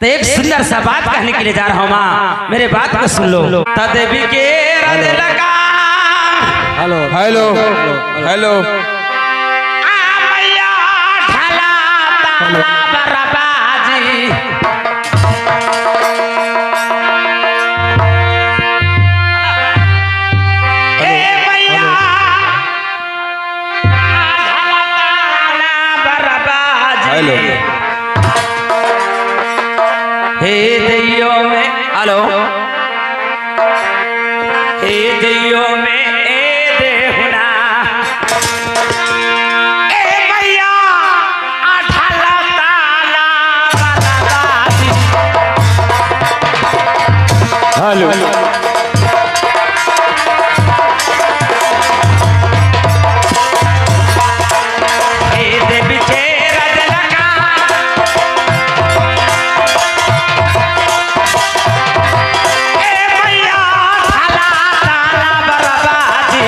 तो एक सुंदर सा बात कहने के लिए जा रहा हूँ माँ, मेरे बात को सुन लो। तदेवी के रद लगा हेलो हेलो हेलो मैया ढला ताला बरबाजी मैया ढला ताला बरबाजी हेलो हे दैयो में हेलो हे दैयो में ए देहुना ए मैया ढला ताला बरबाजी हेलो हे देवी के रद लगा ए मैया ढला ताला बरबाजी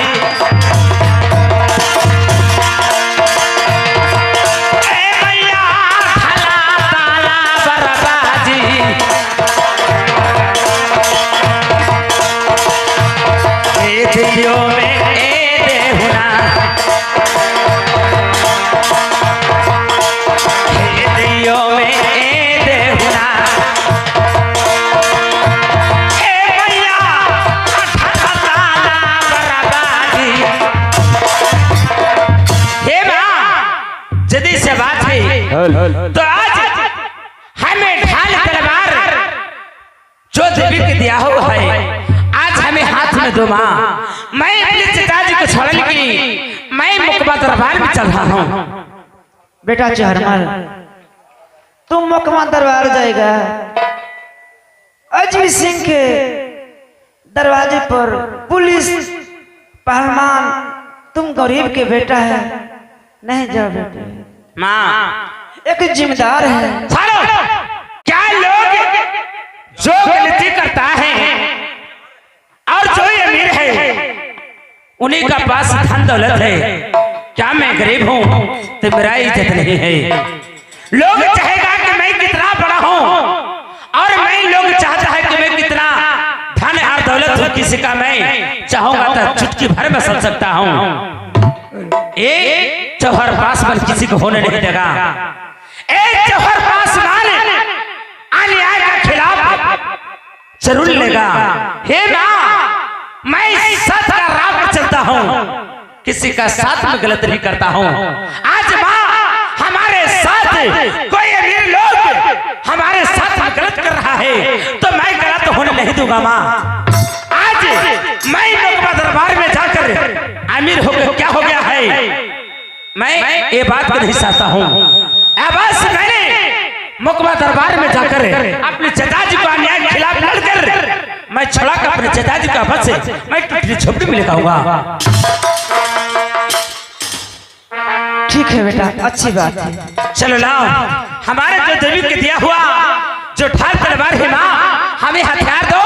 ए मैया ढला ताला बरबाजी हे दियो में ए देहुना हे दियो में ए देहुना ए मैया ढला ताला बरबाजी। हे माँ जदी से बात है तो आज हमें ढाल तलवार जो देवी के दिया हुआ है आज हमें हाथ में दो माँ। मैं अपने पिताजी को छोड़ने की मैं मुकबा दरबार में चल रहा हूँ। बेटा चहरमल तुम मुकमा दरबार जाएगा। अजमेर सिंह के दरवाजे पर पुलिस पहलवान तुम गरीब के बेटा है नहीं जाओ बेटे। माँ एक जिम्मेदार है। सालो क्या लोग जो गलती करता है और जो अमीर है उन्हीं का पास धन दौलत है, क्या मैं गरीब हूँ तो मेरा इज्जत नहीं है। लोग चाहेगा कि मैं कितना बड़ा हूँ और मैं लोग चाहता है कि मैं कितना धन और दौलत हूँ, किसी का मैं चाहूंगा तो चुटकी भर में सुन सकता हूँ। एक चौहर पासवान किसी को होने नहीं देगा। एक चौहर पासवान अन्याय के खिलाफ जरूर लेगा। हे माँ मैं सच का राह पर चलता हूँ, किसी का साथ में गलत नहीं करता हूँ। आज माँ हमारे साथ कोई अमीर लोग हमारे साथ में गलत कर रहा है तो मैं गलत होने नहीं दूंगा माँ। आज मैं मुकबा दरबार में जाकर अमीर हो गया क्या हो गया है मैं ये बात को नहीं चाहता हूँ। बस मैंने मुकबा दरबार में जाकर अपने चचाजी को अन्याय के खिलाफ लड़कर मैं छुड़ा कर अपने चचाजी का बस मैं टूटी झोपड़ी में लेकर आऊंगा। ठीक है बेटा अच्छी बात है। चलो लाओ हमारे जो देवी के दिया हुआ जो ढाल तलवार है माँ हमें हथियार दो।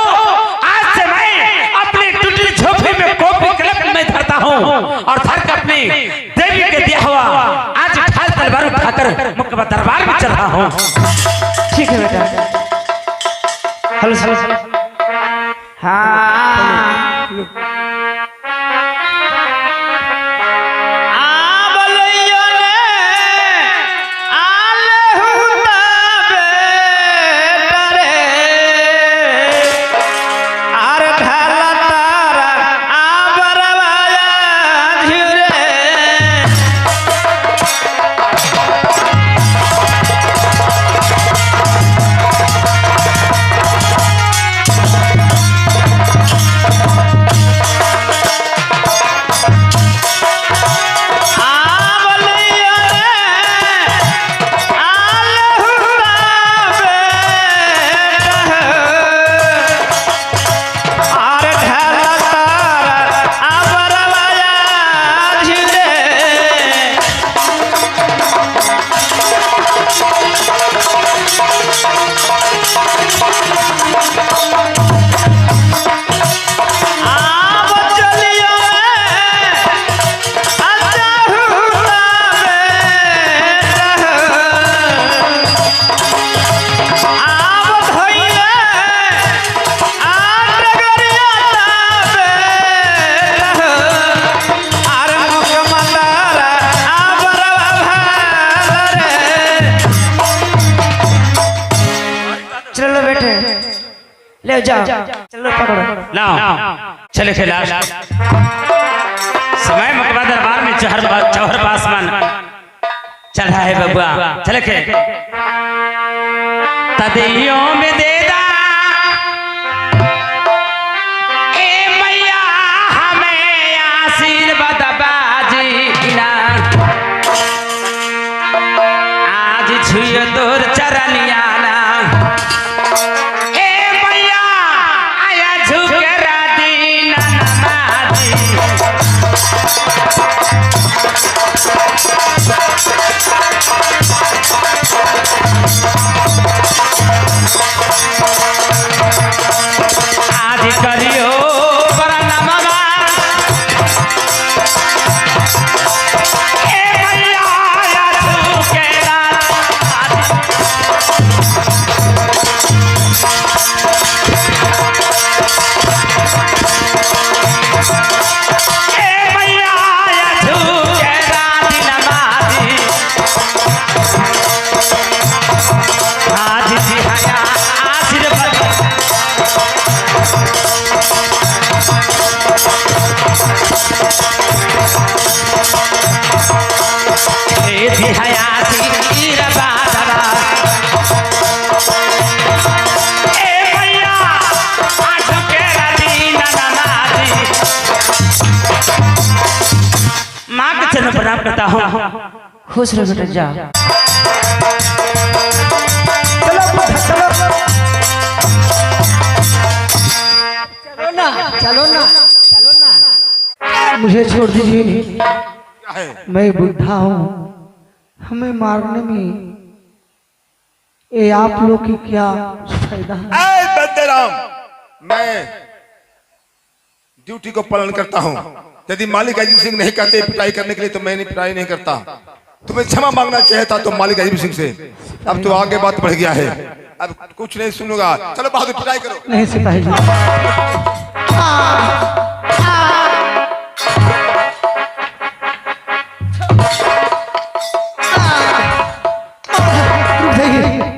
आज से मैं अपनी टूटी झोपड़ी में कॉपी कलम में धरता हूँ और धर कर अपनी देवी के दिया हुआ आज ढाल तलवार उठाकर मुकबा दरबार में चल रहा हूँ। ठीक है बेटा। हेलो हेलो हाँ चलो बेटे ले जाओ, चलो पकड़ो। लाओ चले थे लास्ट समय मकबरा दरबार में चौहर पासमान चढ़ा है बबुआ, चले के तदियों में दे दा ए मैया हमें आशीर्वाद बाजीना, आज छुए तोर चरनिया ना ए मैया आया झुके राती ना नमाजी। आज करियो बड़ा नमवा ए मैया आया झुके राती, ए मैया आया झुके राती नमाजी। आज दिहाया आशीर्वाद ए दिहाया आशीर्वाद ए मैया आज के राती नमाजी। माँ के चरण प्रणाम करता हूँ। खुश रहो बेटा, जा चलो चलो चलो ना, चलो ना, चलो ना। मुझे छोड़ दीजिए, मैं बुढ़ा हूँ, हमें मारने में ये आप लोग की क्या फायदा है? बंदेराम, मैं ड्यूटी को पालन करता हूँ। यदि मालिक अजीब सिंह नहीं कहते पिटाई करने के लिए तो मैं नहीं पिटाई नहीं करता। तुम्हें क्षमा मांगना चाहिए था तो मालिक अजीब सिंह से। अब तो आगे बात बढ़ गया है, अब कुछ नहीं सुनूंगा। चलो बहादुर पिटाई करो। नहीं सिपाही जी,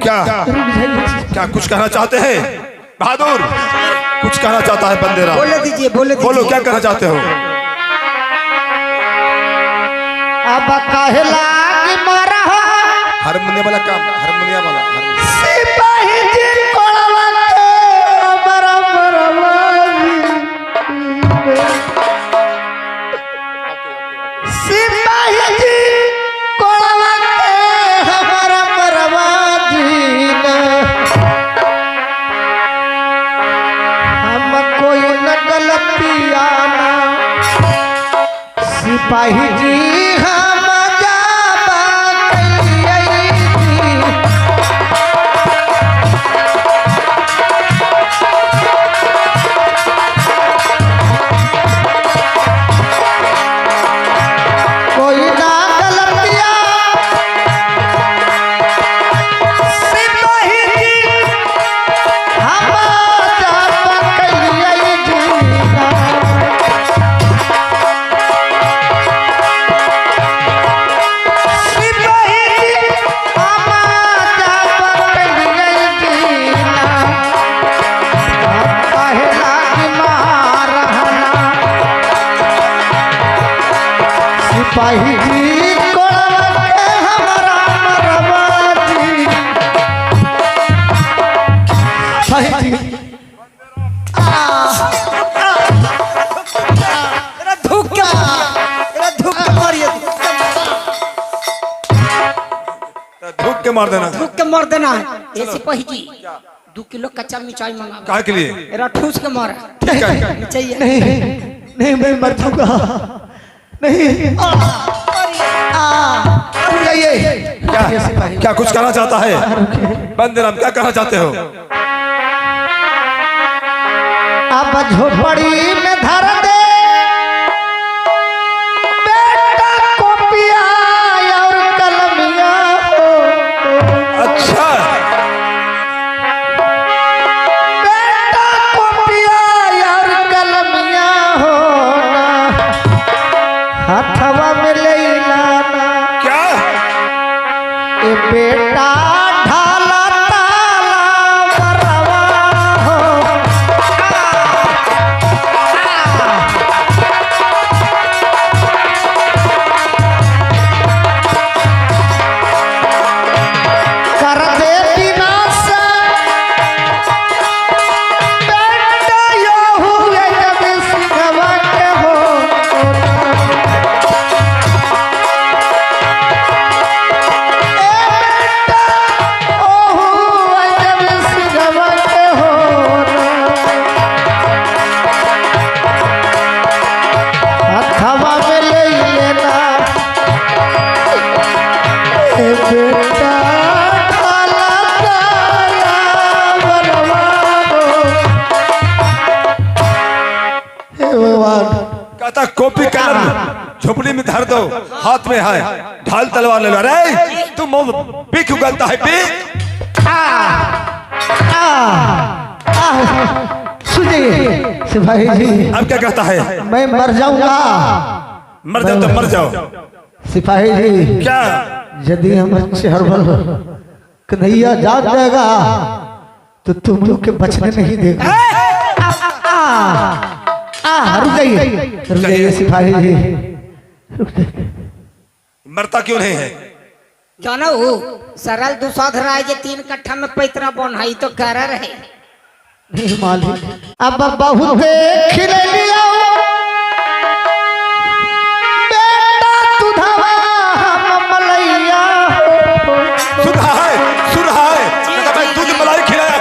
क्या क्या कुछ कहना चाहते हैं बहादुर? कुछ कहना चाहता है बंदेराम? बोले दीजिए, बोले दीजिए। बोलो क्या कहना चाहते हो? अब कहला कि मारा हारमोनियम वाला काम, हारमोनियम वाला सिपाही जी कोड़वा के सिपाही जी कोड़वा के हमारा बर्बादी न, हम कोई न गलतिया ना सिपाही जी हम जाबा कलियै जी। कोई ना गलतिया सिपाही जी हम जाबा कलियै जी। सिपाही जी कोड़वा के हमारा मरवाजी। सिपाही जी धूप के मार देना, धूप के मार देना है। ये सिपाही जी 2 किलो कच्चा मिर्चाई मंगा काहे के लिए? मेरा ठूस के मारा चाहिए। नहीं नहीं, मैं मर जाऊंगा नहीं। क्या क्या कुछ कहना चाहता है बंदेराम? क्या कहना चाहते हो? अब झोपड़ी में धर दे बेटा कॉपिया और कलमिया हो। अच्छा, बेटा कॉपिया और कलमिया हो ना, हथवा में ले लाना। क्या ए बेटा ढाला ताला कहता कॉपी कलम झोपड़ी में धर दो, हाथ में है ढाल तलवार ले लो। अरे तुम पीक उगलता है पीक। सुनिए सिपाही जी, अब क्या कहता है? मैं मर जाऊंगा। मर जाओ तो मर जाओ। सिपाही जी, क्या यदि हम चहरबल कन्हैया जाग जाएगा तो तुम लोग के बचने नहीं देगा। रुक जाइए सिपाही जी, मरता क्यों नहीं है? जाना हो सरल दुसाध राय जे 3 कट्ठा में पैतरा बन है तो कर रहे मालिक। अब बहुत खिले लिया बेटा तुधवा हम मलैया। सुना है कहता मैं दूध मलाई खिलाया।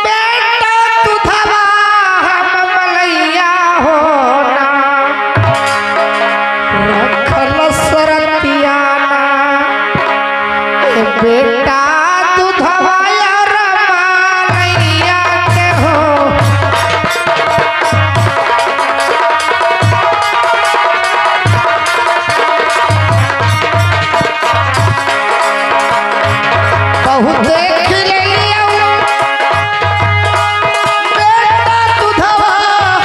बेटा तुधवा हम मलैया होना, रखल सरतिया बेटा तुधवा रमैया के हो। बहुत खिले लिया बेटा तुधवा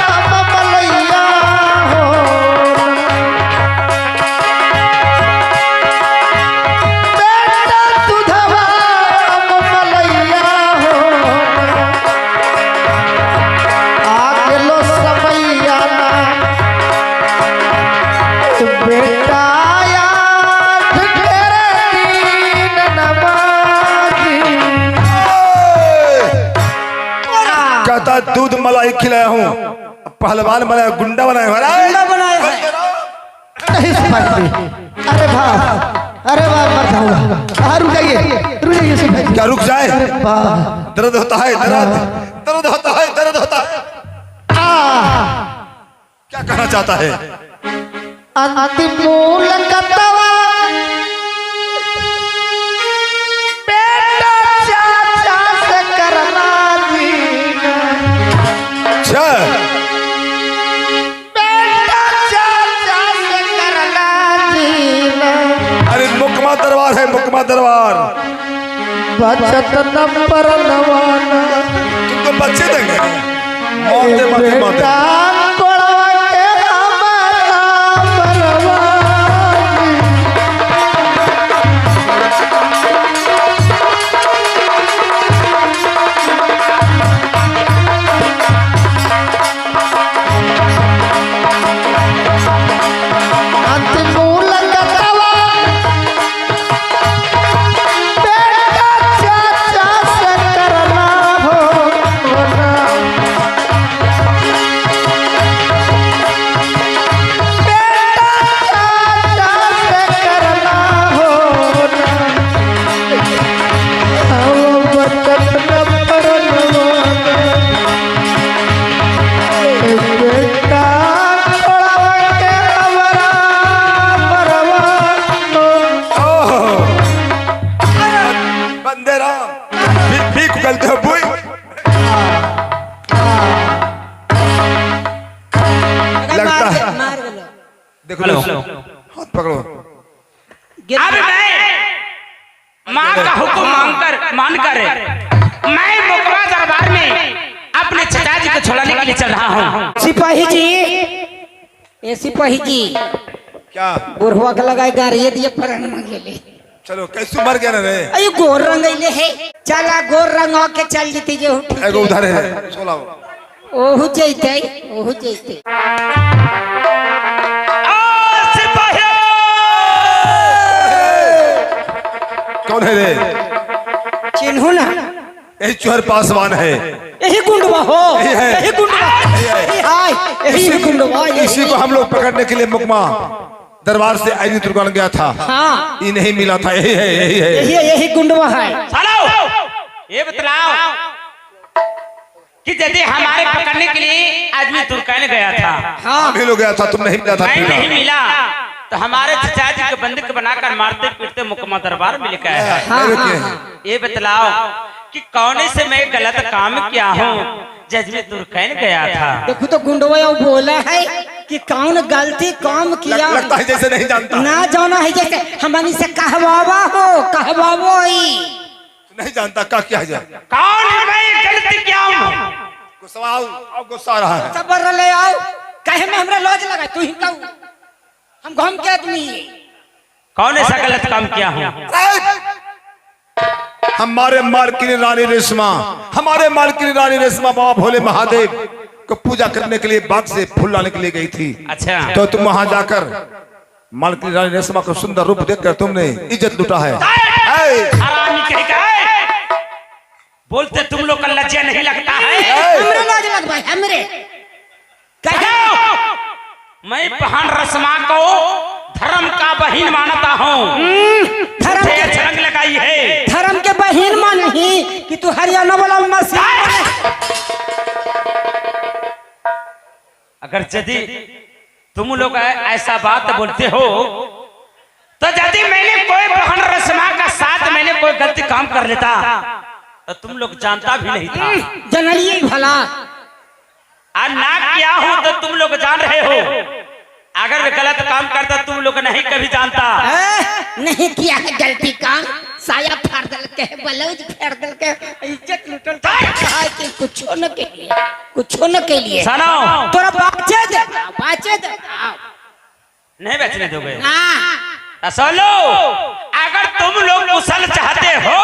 हम मलैया हो। बेटा तुधवा हम मलैया हो। आगे लो समैया ना बेटा याद तेरे दीन नवाजी। कहता दूध मलाई खिलाया हूँ, पहलवान बनाया, गुंडा बनाया। नहीं सिपाही जी, अरे वाह मर जाऊंगा। रुक जाइए सिपाही जी। क्या रुक जाए? अरे वाह, दर्द होता है, दर्द होता है। क्या कहना चाहता है? अंतिम मुलाकातवा बेटा चाचा से करना जीना। अच्छा बेटा चाचा से करना जीना। अरे मुकमा दरबार है, मुकमा दरबार। बचत नंबर नवाना तुमको बच्चे देंगे मारते बेटा कोड़वा के हमारा बलवानी। अंतिम मुलाकातवा बेटा चाचा से करना होना। बेटा चाचा से करना होना। हम बचत नंबर नवाना बेटा कोड़वा के हमारा परवानो। बंदे राम भीख उगलते हो बुई। लगता है मार गलो देखो हेलो। हाथ पकड़ो। अब मैं माँ का हुक्म मानकर मैं मुकमा दरबार में अपने चचा जी को छुड़ाने के लिए चल रहा हूँ। सिपाही जी, ए सिपाही जी क्या बुढ़वा के लगाए गाड़िए दिए फरन मांगेले। चलो कैसे मर गया ना रे? अयो गोर रंगैले है, चला गोर रंगा के चल जीती जे एगो उधर है, सोलाओ। ओहु जैते ओहु जैते। कौन है रे? चिन्हू ना यही चोहर पासवान है। यही गुंडवा हो, यही है। यही गुंडवा, यही हाय, यही गुंडवा। इसी को हम लोग पकड़ने के लिए मुकमा दरबार से आईनी तुर्कान गया था। हाँ ये नहीं मिला था। यही है, यही है। यही गुंडवा है। सालो ये बतलाओ कि यदि हमारे पकड़ने के लिए आदमी तुर्कान गया था, हाँ हम ही लोग गया था, तुम नहीं मिला था। मैं नहीं मिला तो हमारे चचा जी को बंदूक बनाकर मारते पीटते मुकमा दरबार में लेकर आया है। हाँ, मेरे हाँ, के। हाँ। ये बतलाओ कि कौन से मैं गलत काम किया हूँ जज में दुर्कैन गया था। देखो तो गुंडवा बोला है कि कौन गलती काम किया। लगता है जैसे नहीं जानता। ना जाना है जैसे हमनी से कहवावा हो कहवावो ही नहीं जानता क्या किया जाए। कौन है मैं गलती किया हूँ? गुस्सा आ रहा है। सबर ले आओ कहे में हमरा लॉज लगा तू ही कहू हम घूम के आदमी है। कौन ऐसा गलत काम किया हूँ? हमारे मालकिन रानी रेशमा बाबा भोले महादेव को पूजा करने के लिए बाग से फूल लाने के लिए गई थी। अच्छा तो तुम वहां जाकर मालकिन रानी रेशमा को सुंदर रूप देखकर तुमने इज्जत लूटा है। हरामी कहीं का है? बोलते तुम लोग का लज्जा नहीं लगता है? हमरे लॉज लग भाई हमरे मैं बहन रस्मा को धर्म का बहिन मानता हूँ। धर्म के छलंग लगाई है। धर्म के बहिन मानही कि तू हरियाणा वाला मसीह। अगर यदि तुम लोग ऐसा बात बोलते हो तो यदि मैंने कोई बहन रस्मा का साथ मैंने कोई गलती काम कर लेता तो तुम लोग जानता भी नहीं था। जनलिए भला ना किया हूं तो तुम लोग जान रहे हो। अगर गलत काम करता तुम लोग नहीं कभी जानता। नहीं किया है गलती काम साया फाड़ दल के ब्लाउज फाड़ दल के इज्जत लुटल के कुछो न के लिए सुनो तोरा बाचे दे नहीं बेचने दोगे ना। सुनो अगर तुम लोग कुशल चाहते हो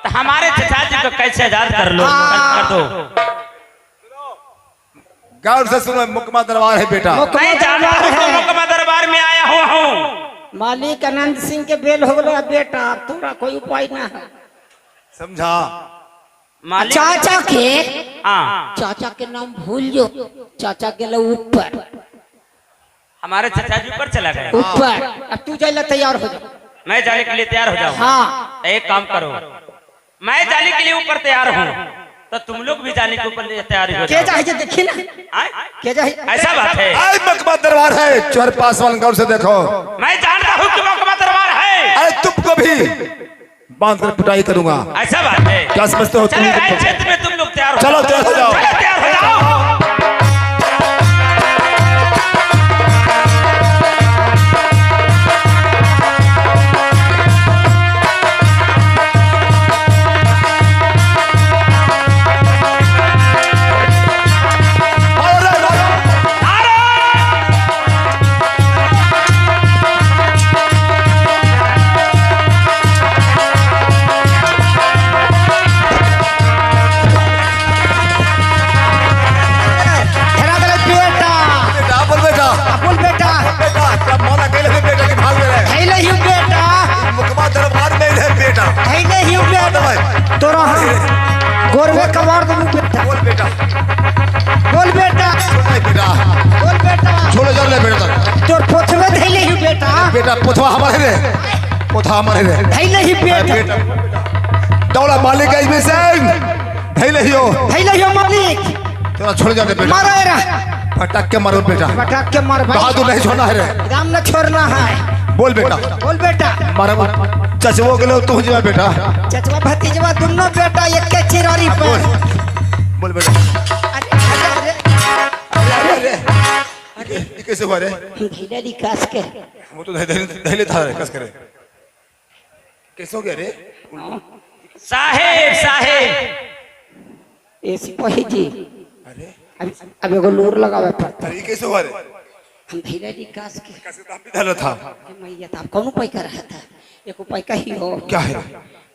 तो हमारे चचा जी को कैसे आजाद कर लो कर दो। गौर से सुनो मुकमा दरबार है बेटा। मैं जानता हूं तो मुकमा दरबार में आया हुआ हूँ। मालिक आनंद सिंह के बेल हो गया बेटा तोरा कोई उपाय ना है। समझा मालिक चाचा के नाम भूल जो चाचा के ऊपर हमारे चचा जी ऊपर चला गया। ऊपर अब तू जाने तैयार हो जा। मैं जाने के लिए तैयार हो जाऊँ। हाँ एक काम करो मैं जाने के लिए ऊपर तैयार हूँ तो तुम लोग भी जाने के ऊपर तैयार हो के जाए देखी ना के जाए। ऐसा बात है। आज मुकमा दरबार है चोर पासवान गौर से देखो। मैं जानता हूँ कि मुकमा दरबार है। अरे तुमको भी बांध कर पिटाई करूंगा। ऐसा बात है। क्या समझते हो तुम? क्षेत्र में तुम लोग तैयार हो चलो तैयार हो जाओ। तैयार हो जाओ। गोरवे कबाड़ दो बेटा। बोल बेटा बोल बेटा बोल बेटा छोड़ो जाओ ले बेटा। तोर पोथवे धैले ही बेटा। बेटा पोथवा हमारे रे पोथा हमारे रे धैले ही बेटा। दौड़ा मालिक इसमें से धैले हियो मालिक तोरा छोड़ जाने बेटा। मारो रे पटक के मारो बेटा। पटक के मार भाई। बहादुर नहीं छोड़ना है रे। राम न छोड़ना है। बोल बेटा बोल बेटा मारो चचवो के लो तू जा बेटा। चचवा भतीजवा दोनों बेटा एक के चिरारी पर। बोल बेटा। अरे ये कैसे हुआ रे? धैले कास के वो तो धैले था रे कस करे। कैसे हो गया रे? साहेब ए सिपाही जी अरे अब एगो लोर लगावे पड़ता। अरे कैसे हुआ रे? हम धैले कास के कैसे तो हम भी धैले था। मैया था कौन उपाय कर रहा था। एक उपाय का ही हो क्या है?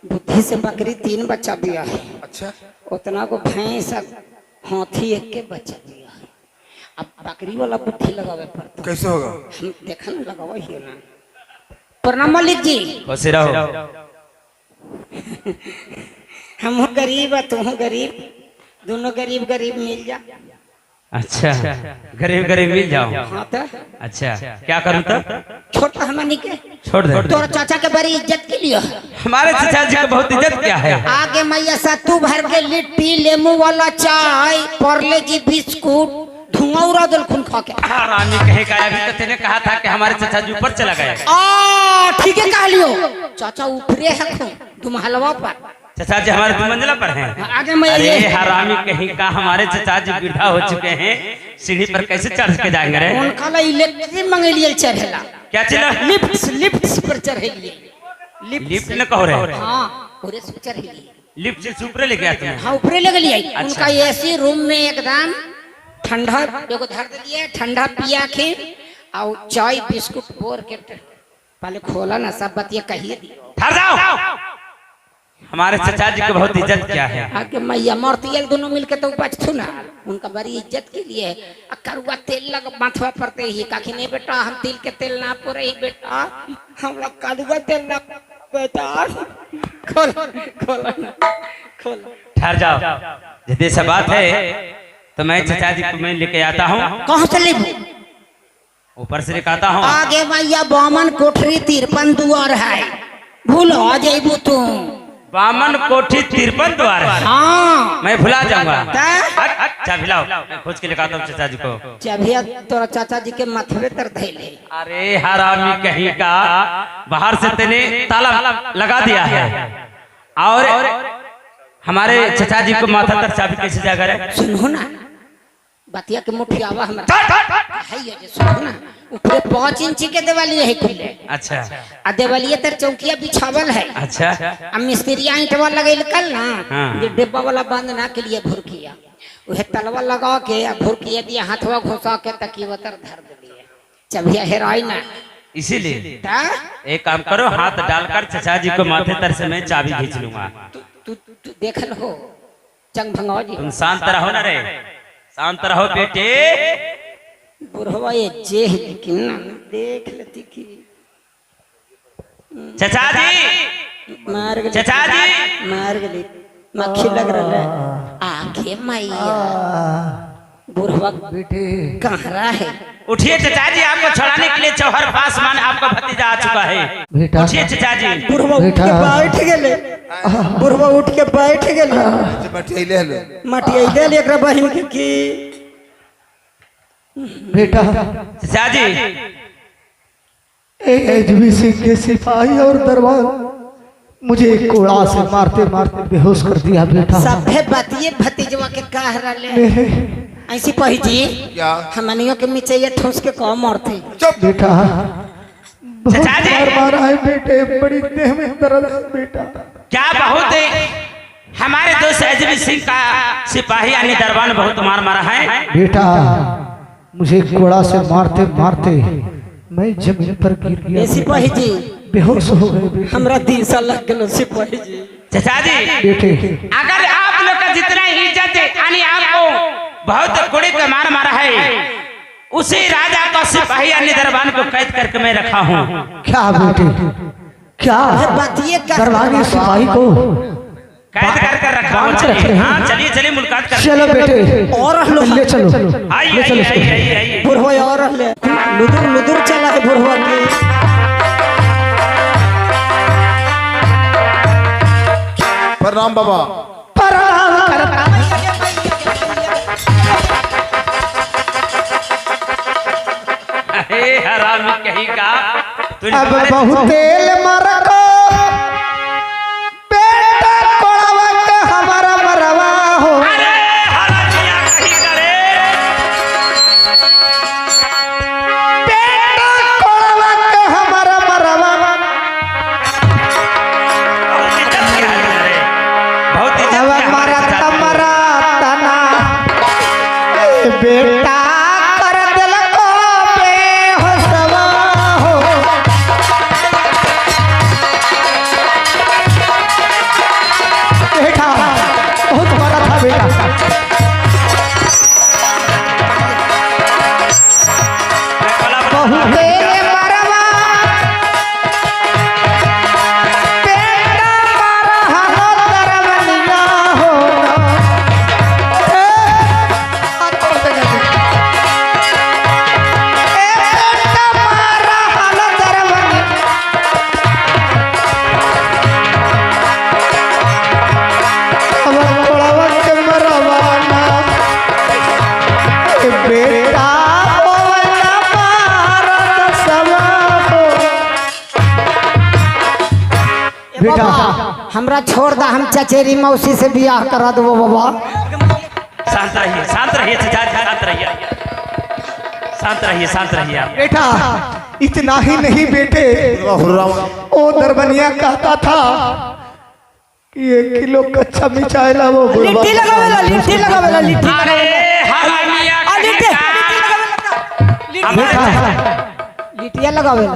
बुद्धि से बकरी 3 बच्चा दिया है। अच्छा उतना को भैंस हाथी एक के बच्चा दिया है। अब बकरी वाला बुद्धि लगावे पड़ता। कैसे होगा? हम देखा ना लगावा ही ना। प्रणाम मालिक जी। खुश रहो। हम गरीब है तुम गरीब दोनों गरीब मिल जा। अच्छा गरीब मिल जाओ। हाँ तो अच्छा क्या करूं तब? छोटा हमनी के छोड़ दे। तोरा चाचा के बड़ी इज्जत के लिए हमारे चाचा जी को बहुत इज्जत क्या है। आगे मैया सत्तू भर के लिट्टी लेमू वाला चाय परले जी बिस्कुट धुआं उड़ा दल खून खा के। रानी कहेगा अभी तो तेने कहा था कि हमारे चाचा जी ऊपर चला गया। ठीक है कह लियो चाचा ऊपरे है खून तुम हलवा पर चचा जी हमारे 2 मंजिला पर हैं। आगे मैं अरे ये हरामी कहीं का, हमारे चचा जी वृद्धा हो चुके हैं, सीढ़ी पर कैसे चढ़ के जाएंगे रे? उनका ला इलेक्ट्रिक मंगेलिए चढ़ेला, क्या चला? लिफ्ट पर चढ़ेलिए, लिफ्ट न कहो रे, हाँ पूरे से चढ़ेलिए, लिफ्ट से ऊपर ले गया तुम्हें? हाँ ऊपरे लगलिए। अच्छा। उनका एसी रूम में एकदम ठंडा एगो धर दिलिए, ठंडा पिया के और चाय बिस्कुट बोर के पहले खोला ना, सब बतिया कहिए दियो। ठहर जाओ, हमारे चचा जी को बहुत इज्जत क्या है। आगे मैया मरतियल दोनों मिलके तो बचथु ना, उनका बड़ी इज्जत के लिए करुआ तेल लग माथवा पड़ते ही काकी नहीं बेटा, हम तिल के तेल ना पोरे ही बेटा, हम लोग करुआ तेल ना बेटा। खोल खोल खोल, ठहर जाओ, यदि ऐसा बात है तो मैं चचा जी को मैं लेके आता हूँ। कहाँ से ले? ऊपर से लेके आता हूँ। आगे भैया बामन कोठरी 53 द्वार है, भूल आ जाइबू तू। बामन कोठी 53 द्वार है। हाँ मैं भुला जाऊंगा। क्या? चाबी लाओ, मैं खोज के लेके आता हूँ चचा जी को। चाबिया तोरा चाचा जी के माथे तर धैले। अरे हरामी कहीं का, बाहर से तेने ताला लगा दिया है और हमारे चचा जी को माथा तक चाबी कैसे जाएगा रे? सुनो ना बतिया के मुठियावा हमरा है ये जे, सुनो ना ऊपर 5 इंची के देवाली है खुले। अच्छा आ देवालिए तर चौकिया बिछावल है। अच्छा, अब मिस्त्रिया ईंटवा लगैल कल ना, हाँ। ये डिब्बा वाला बंद ना के लिए भुरकिया उहे तलवा लगा के आ भुरकिया दिया हाथवा घुसा के तकिया तर धर दिए, चबिया हेराई ना। इसीलिए ता एक काम करो, हाथ डालकर चचा जी को माथे तर से मैं चाबी खींच लूंगा। तू देखल हो चंग भंगवा जी, तुम शांत रहो ना रे, शांत रहो बेटे। बुढ़वा ये जेह लेकिन ना देख लेती की चचा जी, मार गली, चचा जी, मार गली, मक्खी लग रहा है आखे मैया। बुढ़वा बेटे कहाँ है? उठिए चचा जी, आपको छुड़ाने के लिए चौहर पासवान आपका भतीजा आ चुका है। बेटा उठिए चचा जी। बुढ़वा उठ बेटा। के बैठ गेले, बुढ़वा उठ के बैठ गेले, मटिया ले मटिया ले एकरा बहिन के की। बेटा चचा जी, एचबी सिंह के सिपाही और दरबार मुझे कोड़ा से मारते मारते बेहोश कर दिया बेटा। सभे बतिये भतीजवा के कह रहे ऐसी पही जी क्या? हमनियों के मिचैया ठोस के कौ मारते। बेटा चचा जी। बहुत मारा है बेटे, बड़ी देह में दर्द है बेटा। क्या बहुत हमारे दोस्त एचबी सिंह का सिपाही यानी दरबान बहुत मार मारा है। बेटा मुझे कोड़ा से मारते मारते मैं जमीन पर गिर गया सिपाही जी, बेहोश हो गए बेटे। हमरा दिन सा लग गलो सिपाही जी। चचा जी, बेटे अगर आप लोग का जितना इज्जत है यानी आपको बहुत कुड़ी का मार मारा है, उसी राजा का सिपाही यानी दरबान को कैद करके मैं रखा हूँ। क्या बेटे, क्या बतिये दरबारी सिपाही को कैद करके रखा हूँ। चलिए, हाँ चलिए चलिए मुलाकात कर। चलो बेटे और लो ले चलो आइए ले चलो आइए आइए आइए। बुढ़वा और ले लुदुर लुदुर चला है बुढ़वा की। प्रणाम बाबा। अरे हरामी कहीं का, अब बहुत तेल मरको बेटा कोड़वा के हमारा मरवा हो। अरे हरामिया कहीं का रे। बेटा कोड़वा के हमारा मरवा। बहुत इज्जत किया है रे, बहुत इज्जत अब किया है मरा हमारे चचा जी। तमरा तना बेटा कर दिल को बेहोशवा हो। बेटा हमरा छोड़ दा, हम चचेरी मौसी से बियाह करा दो बाबा। शांत रहिए, शांत रहिए चाचा जी, शांत रहिए, शांत रहिए, शांत रहिए आप। बेटा इतना ही नहीं बेटे, ओ दरबनिया कहता था कि 1 किलो कच्चा मिर्चाई ला वो लिट्टी लगावेला, लिट्टी लगावेला, लिट्टी अरे हरामिया लिट्टिया लगावेला।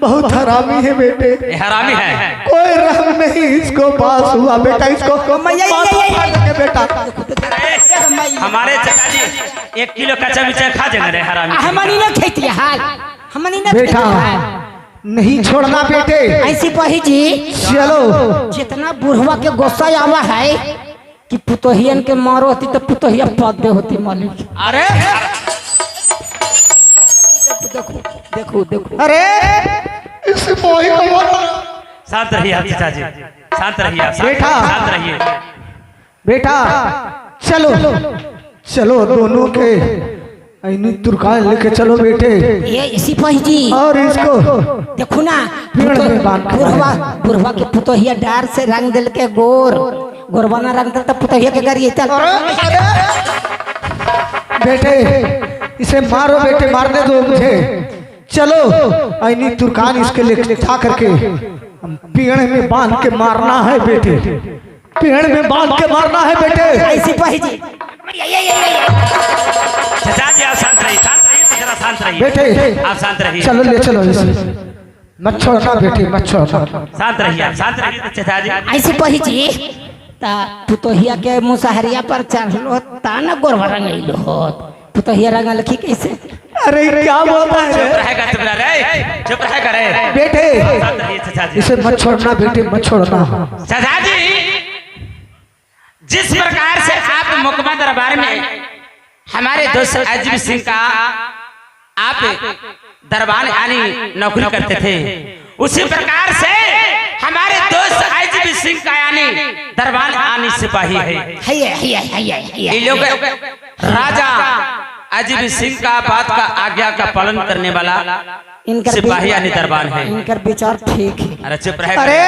बहुत हरामी है बेटे, ये हरामी है। कोई रहम नहीं इसको पास हुआ बेटा, इसको बेटा हमारे चाचा जी 1 किलो कच्चा मिर्चा खा जाएंगे रे हरामी। हमनी ना खेती हाल, हमनी ना बेटा नहीं छोड़ना बेटे। ऐसी पही जी चलो, जितना बुढ़वा के गुस्सा आवा है कि पुतोहियन के मारो होती तो पुतोहिया पद दे होती मालिक। अरे देखो देखो देखो, अरे इसे मोही को शांत रहिए आप चाचा जी, शांत रहिए आप, बेटा। शांत रहिए बेटा। चलो चलो दोनों के ऐनी तुरकान लेके चलो बेटे, ये सिपाही जी और इसको देखो ना, पेड़ में बांध के बुढ़वा बुढ़वा के पुतोहिया डार से रंग दिल के गोरवा ना रंग दिल तो पुतोहिया के घर ये चल। बेटे इसे मारो बेटे, मारने दो मुझे। चलो ऐनी तुरकान इसके लेके उठा करके हम पेड़ में बांध के मारना है बेटे, पेड़ में बांध के मारना है बेटे। ऐसी सिपाही जी चाचा जी आप शांत रहिए, शांत रहिए तो जरा शांत रहिए बेटे आप, शांत रहिए, चलो ले चलो इसे, मत छोड़ना बेटे, मत छोड़ना। शांत रहिए आप, शांत रहिए तो चाचा जी। ऐसी पही जी ता पुतोहिया के मुसहरिया पर चढ़लो ता ना गोरवा रंगइलो होत, पुतोहिया रंगल की कैसे? अरे क्या बोलता है चुप रहेगा, चुप रहे, चुप रहेगा रे बेटे, शांत रहिए चाचा जी। इसे मत छोड़ना बेटे, मत छोड़ना। चाचा जी जिस प्रकार से आप मुकमा दरबार में हमारे दोस्त अजीब सिंह का आप दरबार यानी नौकरी करते थे, उसी प्रकार से हमारे दोस्त अजीब सिंह का यानी दरबार यानी सिपाही है। ये लोग राजा अजीब सिंह का बात का आज्ञा का पालन करने वाला सिपाही यानी दरबार है। इनका विचार ठीक है। अरे चुप रहेगा, अरे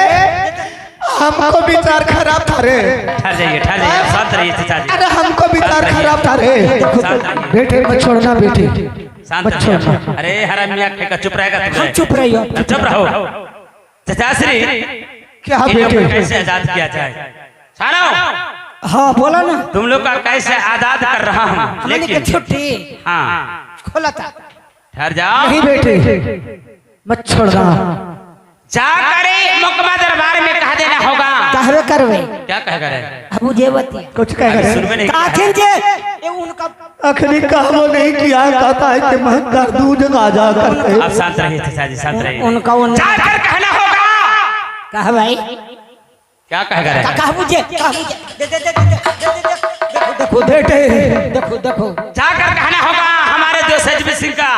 हमको विचार खराब था रे, ठहर जाइए, ठहर जाइए, आप शांत रहिए चाचा जी। अरे हमको विचार खराब था रे। बेटे मत छोड़ना बेटे, शांत मत रहिए। छोड़ना। अरे हरामिया का चुप रहेगा, हम चुप रहियो, चुप रहो। चाचा श्री क्या इन लोग को बेटे? कैसे आजाद किया जाए? सारो हाँ बोला ना, तुम लोग का कैसे आजाद कर रहा हूँ, हमने के लेकिन छुट्टी हाँ खोला था। ठहर जाओ। नहीं बेटे मत छोड़ना, जाकर मुकमा दरबार में कह देना होगा। कहवे करवे क्या कह करे? अबू जेवती कुछ कह अरे रहे सुनबे नहीं आखिर जे ये उनका आखिरी काम नहीं किया, कहता है कि महंगा दूध गाजा करते। आप शांत रहिए चाचा जी, शांत रहिए। उनका जाकर कहना होगा। कह भाई क्या कह करे? कह मुझे दे दे दे देखो बेटे देखो देखो जाकर कहना होगा हमारे दोस्त अजमेर सिंह का।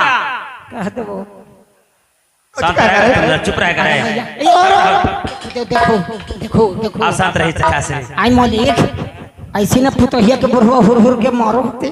कह दो शांत रहेगा, चुप रहेगा रे। देखो देखो देखो आप शांत रहिए चाचा से। आई मालिक ऐसी ना पुतोहिया के बुढ़वा हुर हुर के मारो होते